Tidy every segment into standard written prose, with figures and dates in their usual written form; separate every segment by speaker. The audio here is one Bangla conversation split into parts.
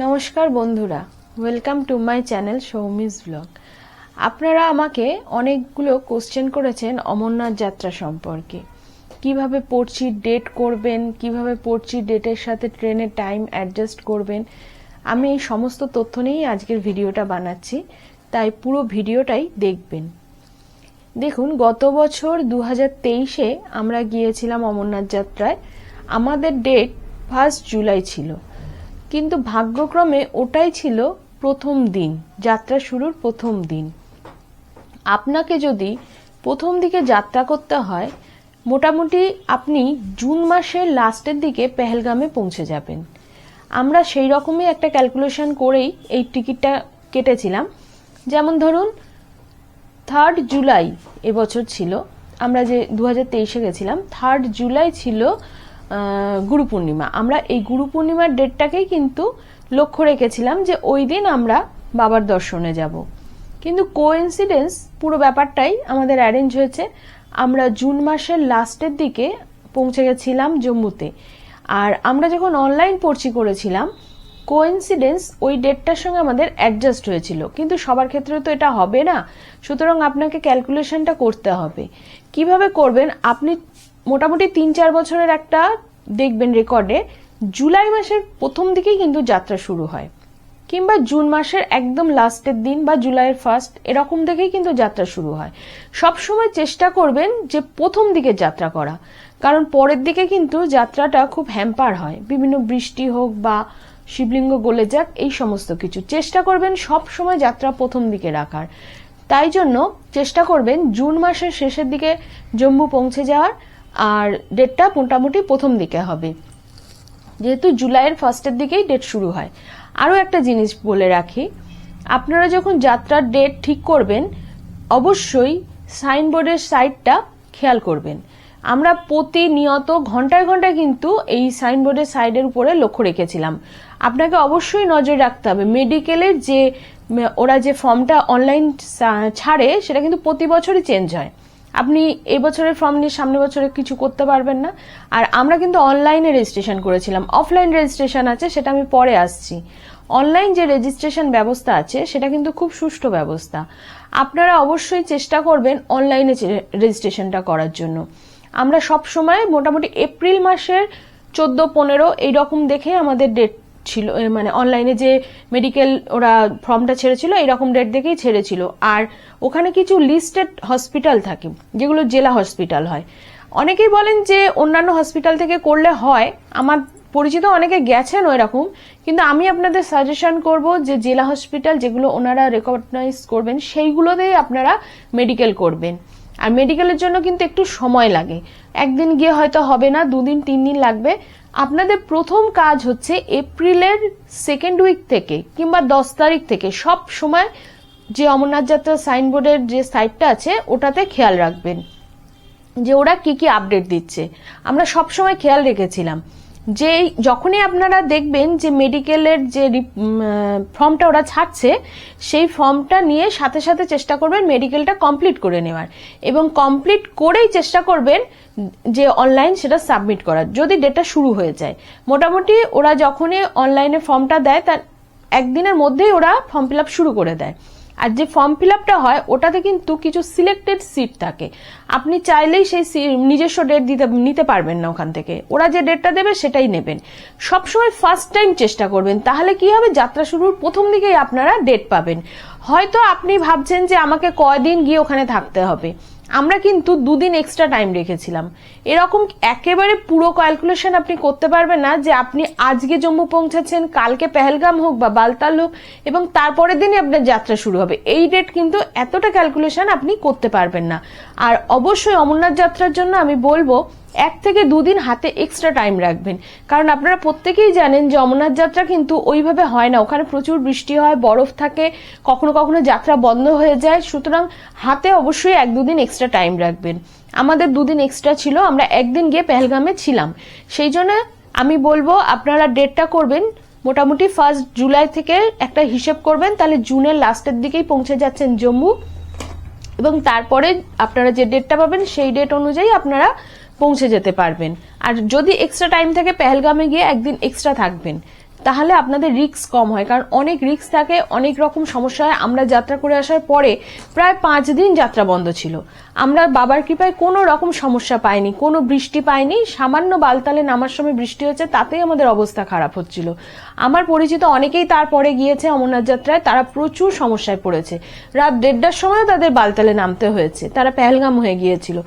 Speaker 1: নমস্কার বন্ধুরা, welcome to my channel Soumi's blog. আপনারা আমাকে অনেকগুলো কোশ্চেন করেছেন অমরনাথ যাত্রা সম্পর্কে। কিভাবে পড়ছি ডেট করবেন, কিভাবে পড়ছি ডেটের সাথে ট্রেনের টাইম অ্যাডজাস্ট করবেন। আমি এই সমস্ত তথ্য নিয়েই আজকের ভিডিওটা বানাচ্ছি, তাই পুরো ভিডিওটাই দেখবেন। দেখুন, গত বছর 2023-এ আমরা গিয়েছিলাম অমরনাথ যাত্রায়। আমাদের ডেট 1 জুলাই ছিল, কিন্তু ভাগ্যক্রমে ওটাই ছিল প্রথম দিন, যাত্রা শুরুর প্রথম দিন। আপনাকে যদি প্রথম দিকে যাত্রা করতে হয়, মোটামুটি আপনি জুন মাসের লাস্টের দিকে পেহেলগামে পৌঁছে যাবেন। আমরা সেই রকমই একটা ক্যালকুলেশন করেই এই টিকিটটা কেটেছিলাম। যেমন ধরুন 3 জুলাই এবছর ছিল, আমরা যে 2023-এ গেছিলাম, 3 জুলাই ছিল গুরু পূর্ণিমা। আমরা এই গুরু পূর্ণিমার ডেটটাকেই কিন্তু লক্ষ্য রেখেছিলাম যে ওই দিন আমরা বাবার দর্শনে যাব। কিন্তু কোইন্সিডেন্স পুরো ব্যাপারটাই আমাদের অ্যারেঞ্জ হয়েছে। আমরা জুন মাসের লাস্টের দিকে পৌঁছে গেছিলাম জম্মুতে। আর আমরা যখন অনলাইন পড়ছি করেছিলাম, কোইন্সিডেন্স ওই ডেটটার সঙ্গে আমাদের অ্যাডজাস্ট হয়েছিল। কিন্তু সবার ক্ষেত্রে তো এটা হবে না, সুতরাং আপনাকে ক্যালকুলেশনটা করতে হবে। কিভাবে করবেন? আপনি মোটামুটি 3-4 বছরের একটা দেখবেন রেকর্ডে, জুলাই মাসের প্রথম দিকেই কিন্তু যাত্রা শুরু হয়, কিংবা জুন মাসের একদম লাস্টের দিন বা জুলাইয়ের ফার্স্ট, এরকম থেকেই কিন্তু যাত্রা শুরু হয়। সবসময় চেষ্টা করবেন যে প্রথম দিকে যাত্রা করা, কারণ পরের দিকে কিন্তু যাত্রাটা খুব হ্যাম্পার হয়। বিভিন্ন বৃষ্টি হোক বা শিবলিঙ্গ গলে যাক, এই সমস্ত কিছু চেষ্টা করবেন সব সময় যাত্রা প্রথম দিকে রাখার। তাই জন্য চেষ্টা করবেন জুন মাসের শেষের দিকে জম্মু পৌঁছে যাওয়ার, আর ডেটটা মোটামুটি প্রথম দিকে হবে, যেহেতু জুলাইয়ের ফার্স্টের দিকেই ডেট শুরু হয়। আরও একটা জিনিস বলে রাখি, আপনারা যখন যাত্রার ডেট ঠিক করবেন, অবশ্যই সাইনবোর্ডের সাইডটা খেয়াল করবেন। আমরা প্রতিনিয়ত ঘন্টায় ঘন্টায় কিন্তু এই সাইনবোর্ডের সাইডের উপরে লক্ষ্য রেখেছিলাম। আপনাকে অবশ্যই নজর রাখতে হবে, মেডিকেলের যে ওরা যে ফর্মটা অনলাইন ছাড়ে সেটা কিন্তু প্রতি বছরই চেঞ্জ হয়। আপনি এই বছরের ফর্ম নিয়ে সামনের বছরে কিছু করতে পারবেন না। আর আমরা কিন্তু অনলাইনে রেজিস্ট্রেশন করেছিলাম, অফলাইন রেজিস্ট্রেশন আছে, সেটা আমি পরে আসছি। অনলাইন যে রেজিস্ট্রেশন ব্যবস্থা আছে সেটা কিন্তু খুব সুষ্ঠু ব্যবস্থা। আপনারা অবশ্যই চেষ্টা করবেন অনলাইনে রেজিস্ট্রেশনটা করার জন্য। আমরা সব সময় মোটামুটি এপ্রিল মাসের 14-15 এইরকম দেখে আমাদের ডেট ছিল, মানে অনলাইনে যে মেডিকেল ওরা ফর্মটা ছেড়েছিল এইরকম ডেট দেখেই ছেড়েছিল। আর ওখানে কিছু লিস্টেড হসপিটাল থাকে, যেগুলো জেলা হসপিটাল হয়। অনেকেই বলেন যে অন্যান্য হসপিটাল থেকে করলে হয়, আমার পরিচিত অনেকে গেছেন ওই রকম, কিন্তু আমি আপনাদের সাজেশন করব যে জেলা হসপিটাল যেগুলো ওনারা রেকগনাইজ করবেন সেইগুলোতেই আপনারা মেডিকেল করবেন। আর মেডিকেলের জন্য কিন্তু একটু সময় লাগে, একদিন গিয়ে হয়তো হবে না, 2 দিন 3 দিন লাগবে। আপনাদের প্রথম কাজ হচ্ছে এপ্রিলের 2nd উইক থেকে কিংবা 10 তারিখ থেকে সব সময় যে অমরনাথ যাত্রা সাইনবোর্ডের যে সাইটটা আছে ওটাতে খেয়াল রাখবেন যে ওরা কি কি আপডেট দিচ্ছে। আমরা সব সময় খেয়াল রেখেছিলাম যে যখনই আপনারা দেখবেন যে মেডিকেলের যে ফর্মটা ওরা ছাড়ছে, সেই ফর্মটা নিয়ে সাথে সাথে চেষ্টা করবেন মেডিকেলটা কমপ্লিট করে নেওয়ার, এবং কমপ্লিট করেই চেষ্টা করবেন যে অনলাইন সেটা সাবমিট করার, যদি ডেটটা শুরু হয়ে যায়। মোটামুটি ওরা যখনই অনলাইনে ফর্মটা দেয় তার একদিনের মধ্যেই ওরা ফর্ম ফিল আপ শুরু করে দেয়। আর যে ফর্ম ফিল আপটা হয় ওটাতে কিন্তু কিছু সিলেক্টেড সিট থাকে, আপনি চাইলেই সেই নিজস্ব ডেট নিতে পারবেন না ওখান থেকে। ওরা যে ডেটটা দেবে সেটাই নেবেন। সবসময় ফার্স্ট টাইম চেষ্টা করবেন, তাহলে কি হবে, যাত্রা শুরুর প্রথম দিকেই আপনারা ডেট পাবেন। হয়তো আপনি ভাবছেন যে আমাকে কয়দিন গিয়ে ওখানে থাকতে হবে, আমরা কিন্তু 2 দিন এক্সট্রা টাইম রেখেছিলাম। এরকম একেবারে পুরো ক্যালকুলেশন আপনি করতে পারবেন না যে আপনি আজকে জম্মু পৌঁছাচ্ছেন, কালকে পেহেলগাম হোক বা বালতাল হোক এবং তারপরের দিনই আপনার যাত্রা শুরু হবে, এই ডেট কিন্তু এতটা ক্যালকুলেশন আপনি করতে পারবেন না। আর অবশ্যই অমরনাথ যাত্রার জন্য আমি বলবো 1 থেকে 2 দিন হাতে এক্সট্রা টাইম রাখবেন, কারণ আপনারা প্রত্যেকেই জানেন যে অমরনাথ যাত্রা কিন্তু ওইভাবে হয় না, ওখানে প্রচুর বৃষ্টি হয়, বরফ থাকে, কখনো কখনো যাত্রা বন্ধ হয়ে যায়। সুতরাং হাতে অবশ্যই 1-2 দিন এক্সট্রা টাইম রাখবেন। আমাদের 2 দিন এক্সট্রা ছিল, আমরা একদিন গিয়ে পেহেলগামে ছিলাম। সেই জন্য আমি বলবো আপনারা ডেটটা করবেন মোটামুটি 1 জুলাই থেকে একটা হিসেব করবেন, তাহলে জুনের লাস্টের দিকেই পৌঁছে যাচ্ছেন জম্মু, এবং তারপরে আপনারা যে ডেটটা পাবেন সেই ডেট অনুযায়ী আপনারা পৌঁছে যেতে পারবেন। আর যদি এক্সট্রা টাইম থাকে পেহেলগামে গিয়ে একদিন এক্সট্রা থাকবেন, তাহলে আপনাদের রিস্ক কম হয়, কারণ অনেক রিস্ক থাকে, অনেক রকম সমস্যা হয়। আমরা যাত্রা করে আসার পরে প্রায় 5 দিন যাত্রা বন্ধ ছিল, আমরা বাবার কৃপায় কোনো রকম সমস্যা পাইনি, কোনো বৃষ্টি পাইনি। সামান্য বালতালে নামার সময় বৃষ্টি হচ্ছে, তাতেই আমাদের অবস্থা খারাপ হচ্ছিল। আমার পরিচিত অনেকেই তারপরে গিয়েছে অমরনাথ যাত্রায়, তারা প্রচুর সমস্যায় পড়েছে। রাত 1:30টার সময় তাদের বালতালে নামতে হয়েছে, তারা পেহেলগাম হয়ে গিয়েছিল।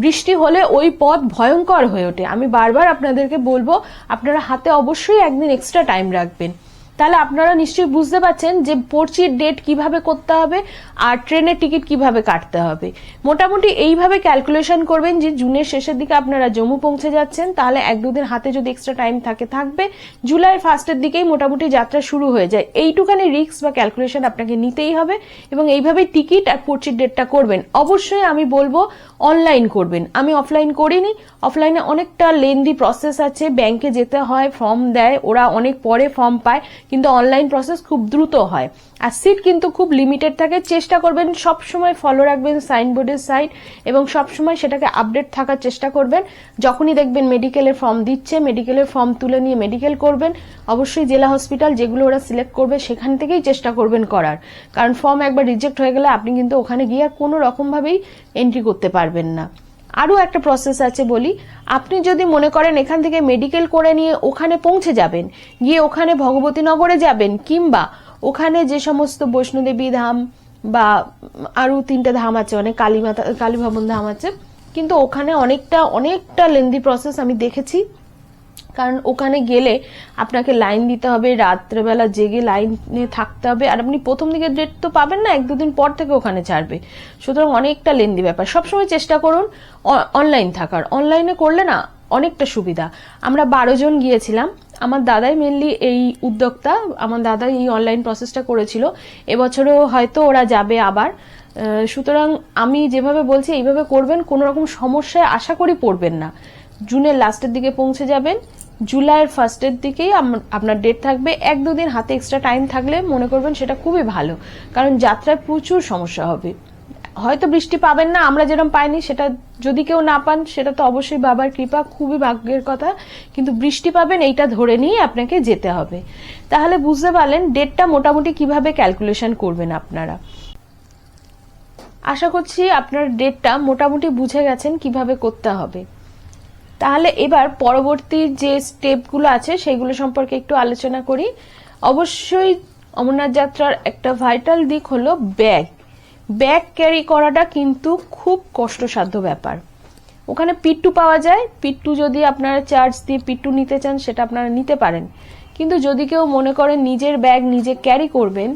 Speaker 1: বৃষ্টি হলে ওই পথ ভয়ঙ্কর হয়ে ওঠে। আমি বারবার আপনাদেরকে বলবো, আপনারা হাতে অবশ্যই একদিন এক্সট্রা টাইম রাখবেন। তাহলে আপনারা নিশ্চয়ই বুঝতে পারছেন যে পর্চির ডেট কিভাবে করতে হবে আর ট্রেনের টিকিট কিভাবে কাটতে হবে। মোটামুটি এইভাবে ক্যালকুলেশন করবেন যে জুনের শেষের দিকে আপনারা জম্মু পৌঁছে যাচ্ছেন, তাহলে 1-2 দিন হাতে যদি এক্সট্রা টাইম থাকবে, জুলাইয়ের ফার্স্টের দিকেই মোটামুটি যাত্রা শুরু হয়ে যায়। এইটুখানি রিস্ক বা ক্যালকুলেশন আপনাকে নিতেই হবে এবং এইভাবেই টিকিট আর পর্চির ডেটটা করবেন। অবশ্যই আমি বলবো অনলাইন করবেন, আমি অফলাইন করিনি। অফলাইনে অনেকটা লেন্দি প্রসেস আছে, ব্যাংকে যেতে হয়, ফর্ম দেয়, ওরা অনেক পরে ফর্ম পায়, কিন্তু অনলাইন প্রসেস খুব দ্রুত হয়। আর সিট কিন্তু খুব লিমিটেড থাকে। চেষ্টা করবেন সব সময় ফলো রাখবেন সাইনবোর্ডের সাইড এবং সব সময় সেটাকে আপডেট থাকার চেষ্টা করবেন। যখনই দেখবেন মেডিকেলের ফর্ম দিচ্ছে, মেডিকেলের ফর্ম তুলে নিয়ে মেডিকেল করবেন। অবশ্যই জেলা হসপিটাল যেগুলো ওরা সিলেক্ট করবে সেখান থেকেই চেষ্টা করবেন করার, কারণ ফর্ম একবার রিজেক্ট হয়ে গেলে আপনি কিন্তু ওখানে গিয়ে আর কোনো রকম ভাবেই এন্ট্রি করতে পারবেন না। আরো একটা প্রসেস আছে বলি, আপনি যদি মনে করেন এখান থেকে মেডিকেল করে নিয়ে ওখানে পৌঁছে যাবেন, গিয়ে ওখানে ভগবতীনগরে যাবেন, কিংবা ওখানে যে সমস্ত বৈষ্ণোদেবী ধাম বা আরো 3টে ধাম আছে, অনেক কালী ভবন ধাম আছে, কিন্তু ওখানে অনেকটা লেন্দি প্রসেস আমি দেখেছি। কারণ ওখানে গেলে আপনাকে লাইন দিতে হবে, রাত্রেবেলা জেগে লাইনে থাকতে হবে, আর আপনি প্রথম দিকে ডেট তো পাবেন না, 1-2 দিন পর থেকে ওখানে ছাড়বে। সুতরাং অনেকটা লেন্দি ব্যাপার। সবসময় চেষ্টা করুন অনলাইন থাকার। অনলাইনে করলে না অনেকটা সুবিধা। আমরা 12 জন গিয়েছিলাম। আমার দাদাই মেনলি এই উদ্যোক্তা, আমার দাদাই এই অনলাইন প্রসেসটা করেছিল। এবছরও হয়তো ওরা যাবে আবার। সুতরাং আমি যেভাবে বলছি এইভাবে করবেন, কোনো রকম সমস্যায় আশা করি পড়বেন না। জুনের লাস্টের দিকে পৌঁছে যাবেন, জুলাইয়ের ফার্স্টের দিকেই আপনার ডেট থাকবে। 1-2 দিন হাতে এক্সট্রা টাইম থাকলে মনে করবেন সেটা খুবই ভালো, কারণ যাত্রায় প্রচুর সমস্যা হবে। হয়তো বৃষ্টি পাবেন না, আমরা যেরকম পাইনি, সেটা যদি কেউ না পান সেটা তো অবশ্যই বাবার কৃপা, খুবই ভাগ্যের কথা, কিন্তু বৃষ্টি পাবেন এইটা ধরে নিয়ে আপনাকে যেতে হবে। তাহলে বুঝতে পারলেন ডেটটা মোটামুটি কিভাবে ক্যালকুলেশন করবেন আপনারা। আশা করছি আপনার ডেটটা মোটামুটি বুঝে গেছেন কিভাবে করতে হবে। তাহলে এবার পরবর্তী যে স্টেপগুলো আছে সেগুলো সম্পর্কে একটু আলোচনা করি। অবশ্যই অমরনাথ যাত্রার একটা ভাইটাল দিক হলো ব্যাগ ক্যারি করাটা কিন্তু খুব কষ্টসাধ্য ব্যাপার। ওখানে পিট্টু পাওয়া যায়, পিট্টু যদি আপনারা চার্জ দিয়ে পিট্টু নিতে চান সেটা আপনারা নিতে পারেন, কিন্তু যদি কেউ মনে করেন নিজের ব্যাগ নিজে ক্যারি করবেন,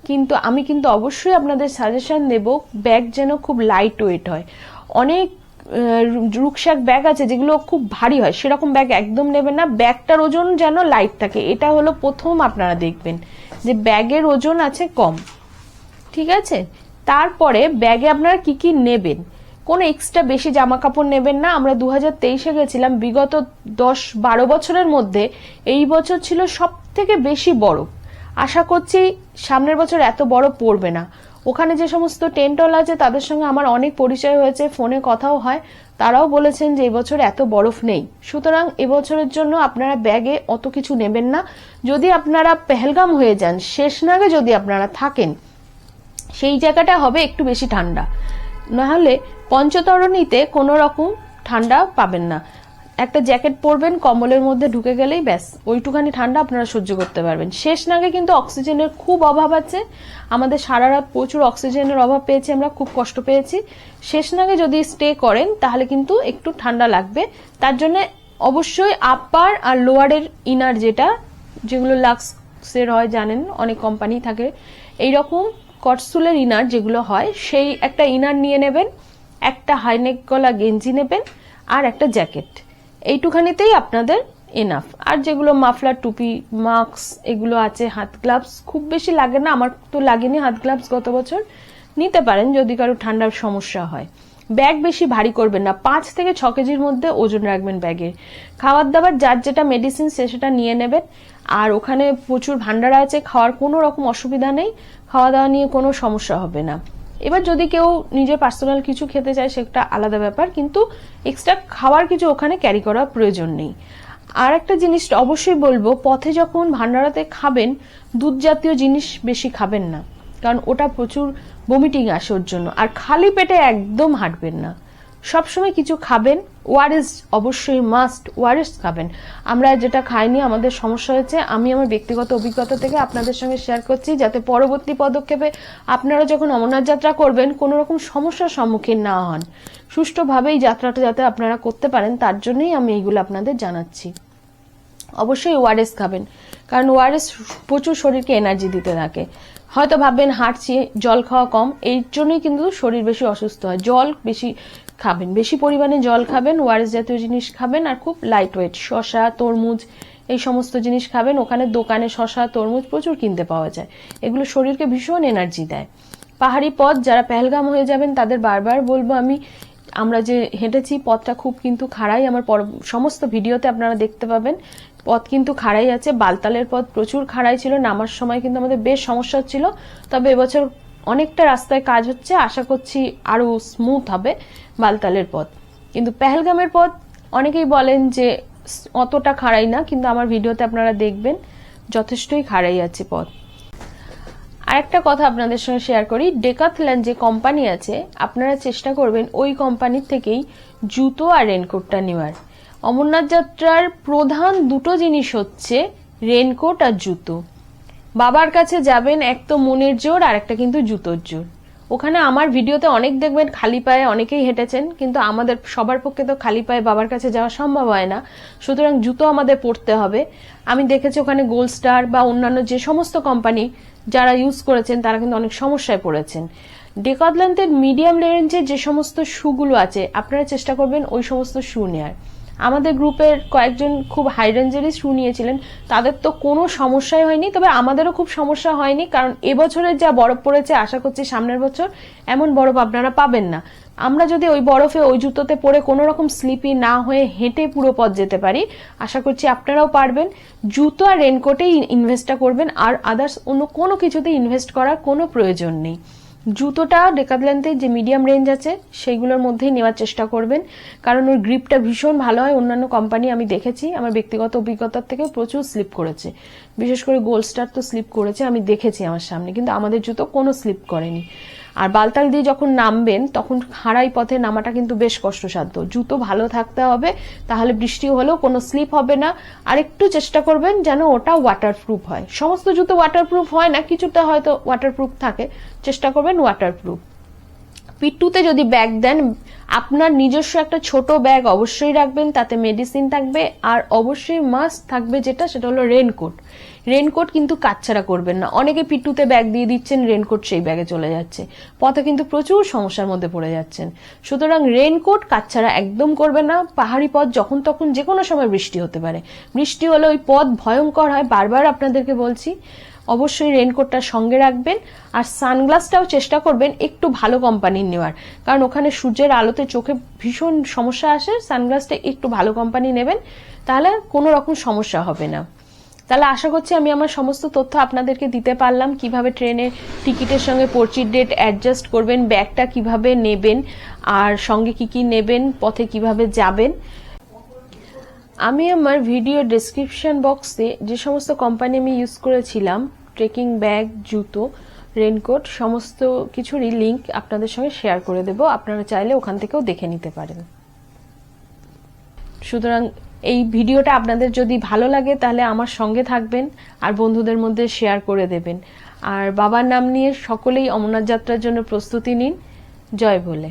Speaker 1: কিন্তু আমি কিন্তু অবশ্যই আপনাদের সাজেশন দেব ব্যাগ যেন খুব লাইট ওয়েট হয়। অনেক রুকস্যাক ব্যাগ আছে যেগুলো খুব ভারী হয়, সেরকম ব্যাগ একদম নেবেন না। ব্যাগটার ওজন যেন লাইট থাকে, এটা হলো প্রথম আপনারা দেখবেন যে ব্যাগের ওজন আছে কম, ঠিক আছে। তারপরে ব্যাগে আপনারা কি কি নেবেন, কোনো এক্সট্রা বেশি জামা কাপড় নেবেন না। আমরা 2023-এ গেছিলাম, বিগত 10-12 বছরের মধ্যে এই বছর ছিল সব থেকে বেশি বরফ। আশা করছি সামনের বছর এত বরফ পড়বে না। ওখানে যে সমস্ত টেন্টওয়ালা আছে তাদের সঙ্গে আমার অনেক পরিচয় হয়েছে, ফোনে কথাও হয়, তারাও বলেছেন যে এবছর এত বরফ নেই। সুতরাং এবছরের জন্য আপনারা ব্যাগে অত কিছু নেবেন না। যদি আপনারা পেহেলগাম হয়ে যান, শেষনাগে যদি আপনারা থাকেন, সেই জায়গাটা হবে একটু বেশি ঠান্ডা, নাহলে পঞ্চতরণীতে কোনো রকম ঠান্ডা পাবেন না। একটা জ্যাকেট পরবেন, কম্বলের মধ্যে ঢুকে গেলেই ব্যাস ওইটুখানি ঠান্ডা আপনারা সহ্য করতে পারবেন। শেষ নাগে কিন্তু অক্সিজেনের খুব অভাব আছে, আমাদের সারা রাত প্রচুর অক্সিজেনের অভাব পেয়েছি, আমরা খুব কষ্ট পেয়েছি। শেষ নাগে যদি স্টে করেন তাহলে কিন্তু একটু ঠান্ডা লাগবে। তার জন্য অবশ্যই আপার আর লোয়ারের ইনার যেগুলো লাক্সের হয় জানেন, অনেক কোম্পানি থাকে, এইরকম কটসুলের ইনার যেগুলো হয় সেই একটা ইনার নিয়ে নেবেন, একটা হাইনেক গলা গেঞ্জি নেবেন আর একটা জ্যাকেট। এইটুখানিতেই আপনাদের এনাফ। আর যেগুলো মাফলার, টুপি, মাস্ক এগুলো আছে, হাত গ্লাভস খুব বেশি লাগে না, আমার তো লাগেনি হাত গ্লাভস গত বছর, নিতে পারেন যদি কারো ঠান্ডার সমস্যা হয়। ব্যাগ বেশি ভারী করবেন না, 5 থেকে 6 কেজির মধ্যে ওজন রাখবেন ব্যাগে। খাবার দাবার যার যেটা মেডিসিন সেটা নিয়ে নেবেন। আর ওখানে প্রচুর ভান্ডারা আছে, খাওয়ার কোনো রকম অসুবিধা নেই, খাওয়া দাওয়া নিয়ে কোনো সমস্যা হবে না। এবার যদি কেউ নিজের পার্সোনাল কিছু খেতে চায় সেটা আলাদা ব্যাপার, কিন্তু এক্সট্রা খাওয়ার কিছু ওখানে ক্যারি করার প্রয়োজন নেই। আর একটা জিনিস অবশ্যই বলবো, পথে যখন ভান্ডারাতে খাবেন দুধ জাতীয় জিনিস বেশি খাবেন না, কারণ ওটা প্রচুর বমিটিং আসে ওর জন্য। আর খালি পেটে একদম হাঁটবেন না, সবসময় কিছু খাবেন। ওআরএস অবশ্যই মাস্ট, ওআরএস খাবেন। আমরা যেটা খাইনি, আমাদের সমস্যা হয়েছে, আমি আমার ব্যক্তিগত অভিজ্ঞতা থেকে আপনাদের সঙ্গে শেয়ার করছি, যাতে পরবর্তী পদক্ষেপে আপনারা যখন অমরনাথ যাত্রা করবেন কোনো রকম সমস্যার সম্মুখীন না হন, সুষ্ঠুভাবেই যাত্রাটা যাতে আপনারা করতে পারেন, তার জন্যই আমি এইগুলো আপনাদের জানাচ্ছি। অবশ্যই ওআরএস খাবেন, কারণ ওআরএস প্রচুর শরীরকে এনার্জি দিতে থাকে। হয়তো ভাববেন হাঁটছি, জল খাওয়া কম, এই জন্যই কিন্তু শরীর বেশি অসুস্থ হয়। জল বেশি খাবেন, বেশি পরিমাণে জল খাবেন, ওআরএস জাতীয় জিনিস খাবেন, আর খুব লাইট ওয়েট শসা, তরমুজ এই সমস্ত জিনিস খাবেন। ওখানে দোকানে শসা তরমুজ প্রচুর কিনতে পাওয়া যায়, এগুলো শরীরকে ভীষণ এনার্জি দেয়। পাহাড়ি পথ যারা পেহেলগাম হয়ে যাবেন তাদের বারবার বলবো আমি, আমরা যে হেঁটেছি পথটা খুব কিন্তু খাড়াই, আমার সমস্ত ভিডিওতে আপনারা দেখতে পাবেন পথ কিন্তু খাড়াই আছে। বালতালের পথ প্রচুর খাড়াই ছিল, নামার সময় কিন্তু আমাদের বেশ সমস্যা ছিল। তবে এবছর অনেকটা রাস্তায় কাজ হচ্ছে, আশা করছি আরো স্মুথ হবে বালতালের পথ। কিন্তু পেহেলগামের পথ অনেকেই বলেন যে অতটা খাড়াই না, কিন্তু আমার ভিডিওতে আপনারা দেখবেন যথেষ্টই খাড়াই আছে পথ। আরেকটা কথা আপনাদের সঙ্গে শেয়ার করি, ডেকাথলন যে কোম্পানি আছে, আপনারা চেষ্টা করবেন ওই কোম্পানির থেকেই জুতো আর রেনকোটটা নেওয়ার। অমরনাথ যাত্রার প্রধান দুটো জিনিস হচ্ছে রেনকোট আর জুতো। বাবার কাছে যাবেন, এক তো মনের জোর, আর একটা কিন্তু জুতোর জোর। ওখানে আমার ভিডিওতে অনেক দেখবেন খালি পায়ে অনেকেই হেঁটেছেন, কিন্তু আমাদের সবার পক্ষে তো খালি পায়ে বাবার কাছে যাওয়া সম্ভব হয় না, সুতরাং জুতো আমাদের পরতে হবে। আমি দেখেছি ওখানে গোল্ড স্টার বা অন্যান্য যে সমস্ত কোম্পানি যারা ইউজ করেছেন তারা কিন্তু অনেক সমস্যায় পড়েছেন। ডেকাথলনের মিডিয়াম রেঞ্জের যে সমস্ত শুগুলো আছে আপনারা চেষ্টা করবেন ওই সমস্ত শু নেয়ার। আমাদের গ্রুপের কয়েকজন খুব হাই রেঞ্জেরই শু নিয়েছিলেন, তাদের তো কোনো সমস্যাই হয়নি। তবে আমাদেরও খুব সমস্যা হয়নি, কারণ এবছরের যা বরফ পড়েছে, আশা করছি সামনের বছর এমন বরফ আপনারা পাবেন না। আমরা যদি ওই বরফে ওই জুতোতে পরে কোনো রকম স্লিপি না হয়ে হেঁটে পুরো পথ যেতে পারি, আশা করছি আপনারাও পারবেন। জুতো আর রেনকোটেই ইনভেস্টটা করবেন, আর আদার্স অন্য কোনো কিছুতে ইনভেস্ট করার কোনো প্রয়োজন নেই। জুতোটা ডেকাথলনের যে মিডিয়াম রেঞ্জ আছে সেইগুলোর মধ্যেই নেওয়ার চেষ্টা করবেন, কারণ ওর গ্রিপটা ভীষণ ভালো হয়। অন্যান্য কোম্পানি আমি দেখেছি, আমার ব্যক্তিগত অভিজ্ঞতার থেকে প্রচুর স্লিপ করেছে, বিশেষ করে গোল্ড স্টার তো স্লিপ করেছে, আমি দেখেছি আমার সামনে, কিন্তু আমাদের জুতো কোনো স্লিপ করেনি। আর বালতাল দিয়ে যখন নামবেন তখন খাড়াই পথে নামাটা কিন্তু বেশ কষ্টসাধ্য, জুতো ভালো থাকতে হবে, তাহলে বৃষ্টি হলেও কোনো স্লিপ হবে না। আর একটু চেষ্টা করবেন যেন ওটা ওয়াটারপ্রুফ হয়। সমস্ত জুতো ওয়াটারপ্রুফ হয় না, কিছুটা হয়তো ওয়াটারপ্রুফ থাকে, চেষ্টা করবেন ওয়াটারপ্রুফ। পিট্টুতে যদি ব্যাগ দেন, আপনার নিজস্ব একটা ছোট ব্যাগ অবশ্যই রাখবেন, তাতে মেডিসিন থাকবে, আর অবশ্যই মাস্ট থাকবে সেটা হলো রেনকোট। রেনকোট কিন্তু কাচ্ছাড়া করবেন না। অনেকে পিট্টুতে ব্যাগ দিয়ে দিচ্ছেন, রেনকোট সেই ব্যাগে চলে যাচ্ছে, পথে কিন্তু প্রচুর সমস্যার মধ্যে পড়ে যাচ্ছেন। সুতরাং রেনকোট কাচ্ছাড়া একদম করবেন না। পাহাড়ি পথ যখন তখন যে কোনো সময় বৃষ্টি হতে পারে, বৃষ্টি হলে ওই পথ ভয়ঙ্কর হয়, বারবার আপনাদেরকে বলছি। অবশ্যই রেনকোটটা সঙ্গে রাখবেন, আর সানগ্লাসটাও চেষ্টা করবেন একটু ভালো কোম্পানির নেওয়ার, কারণ ওখানে সূর্যের আলোতে চোখে ভীষণ সমস্যা আসে। সানগ্লাসটা একটু ভালো কোম্পানি নেবেন, তাহলে কোনো রকম সমস্যা হবে না। তাহলে আশা করছি আমি আমার সমস্ত তথ্য আপনাদেরকে দিতে পারলাম, কিভাবে ট্রেনের টিকিটের সঙ্গে পর্চির ডেট অ্যাডজাস্ট করবেন, ব্যাগটা কিভাবে নেবেন, আর সঙ্গে কি কি নেবেন, পথে কিভাবে যাবেন। আমি আমার ভিডিও ডেসক্রিপশন বক্সে যে সমস্ত কোম্পানি আমি ইউজ করেছিলাম, ট্রেকিং ব্যাগ, জুতো, রেনকোট, সমস্ত কিছুরই লিংক আপনাদের সঙ্গে শেয়ার করে দেব, আপনারা চাইলে ওখান থেকেও দেখে নিতে পারেন। সুতরাং এই ভিডিওটা আপনাদের যদি ভালো লাগে তাহলে আমার সঙ্গে থাকবেন আর বন্ধুদের মধ্যে শেয়ার করে দেবেন। আর বাবার নাম নিয়ে সকলেই অমরনাথ যাত্রার জন্য প্রস্তুতি নিন। জয় ভোলে।